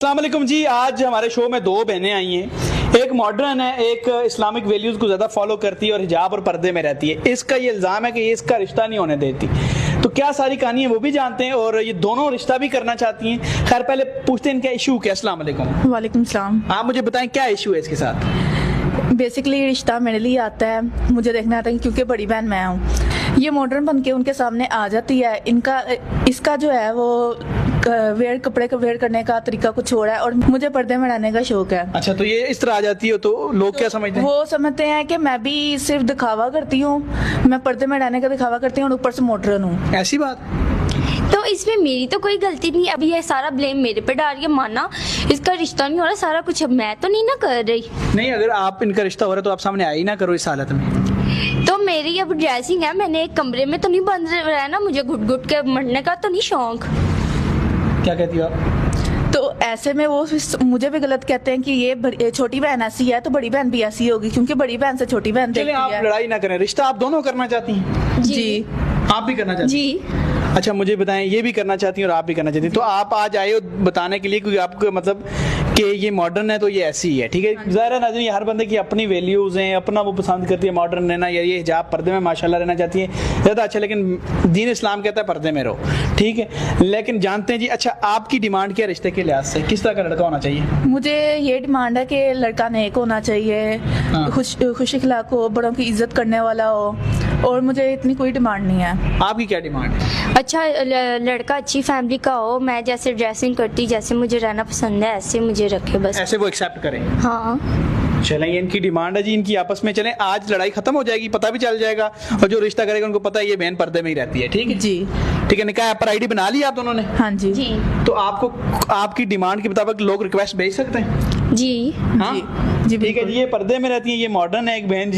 अस्सलाम वालेकुम जी। आज हमारे शो में दो बहनें आई हैं, एक मॉडर्न है, एक इस्लामिक वैल्यूज को ज्यादा फॉलो करती है और हिजाब और पर्दे में रहती है। इसका ये इल्जाम है कि ये इसका रिश्ता नहीं होने देती। तो क्या सारी कहानी है वो भी जानते हैं और ये दोनों रिश्ता भी करना चाहती हैं। खैर पहले पूछते हैं इनका इशू क्या। अस्सलाम वालेकुम। वालेकुम सलाम। आप मुझे बताएं क्या इशू है इसके साथ। बेसिकली रिश्ता मेरे लिए आता है, मुझे देखना आता है क्योंकि बड़ी बहन मैं हूँ। ये मॉडर्न बन के उनके सामने आ जाती है। इसका जो है वो कपड़े का वेयर करने का तरीका कुछ और है और मुझे पर्दे में रहने का शौक है। अच्छा, तो ये इस तरह आ जाती हो तो लोग क्या समझते हैं? वो समझते हैं कि मैं भी सिर्फ दिखावा करती हूँ, मैं पर्दे में रहने का दिखावा करती हूँ और ऊपर से मॉडर्न हूँ। ऐसी बात? तो इसमें मेरी तो कोई गलती नहीं। अभी ये सारा ब्लेम मेरे पे डाल के माना इसका रिश्ता नहीं हो रहा, सारा कुछ मैं तो नहीं ना कर रही। नहीं, अगर आप इनका रिश्ता हो रहा है तो आप सामने आ ही ना करो इस हालत में। तो मेरी अब ड्रेसिंग है, मैंने एक कमरे में तो नहीं बंद रहना, मुझे घुट घुट के मरने का तो नहीं शौक। क्या कहती हो आप? तो ऐसे में वो मुझे भी गलत कहते हैं कि ये छोटी बहन ऐसी है तो बड़ी बहन भी ऐसी होगी, क्योंकि बड़ी बहन से छोटी बहन चलिए, आप लड़ाई ना करें। रिश्ता आप दोनों करना चाहती हैं? जी। आप भी करना चाहती जी। हैं? अच्छा, मुझे बताएं, ये भी करना चाहती हैं और आप भी करना चाहती हैं। तो आप आज आए हो बताने के लिए क्योंकि आपको मतलब कि ये मॉडर्न है तो ये ऐसी ही है, ठीक है। ज़ाहिर है नाज़रीन, हर बंदे की अपनी वैल्यूज़ हैं, अपना वो पसंद करती है मॉडर्न रहना या ये हिजाब पर्दे में माशाल्लाह रहना चाहती है ज़्यादा अच्छा, लेकिन दीन इस्लाम कहता है पर्दे में रहो, ठीक है। लेकिन जानते हैं जी, अच्छा आपकी डिमांड क्या रिश्ते के लिहाज से, किस तरह का लड़का होना चाहिए? मुझे ये डिमांड है कि लड़का नेक होना चाहिए, खुश इखलाक हो, बड़ों की इज्जत करने वाला हो, और मुझे इतनी कोई डिमांड नहीं है। आपकी क्या डिमांड है? अच्छा लड़का अच्छी फैमिली का हो, मैं जैसे ड्रेसिंग करती, जैसे मुझे रहना पसंद है ऐसे मुझे रखे बस। ऐसे वो एक्सेप्ट करें? हाँ चलें, ये इनकी डिमांड है जी, इनकी आपस में चलें। आज लड़ाई खत्म हो जाएगी, पता भी चल जाएगा, और जो रिश्ता करेगा उनको पता है ये बहन पर्दे में ही रहती है, ठीक है जी। ठीक है। निकाह पर आईडी बना ली आप दोनों ने? हाँ जी। जी तो आपको आपकी डिमांड के मुताबिक लोग रिक्वेस्ट भेज सकते हैं? जी हाँ जी ठीक है जी। ये पर्दे में रहती है, ये मॉडर्न है एक बहन जी।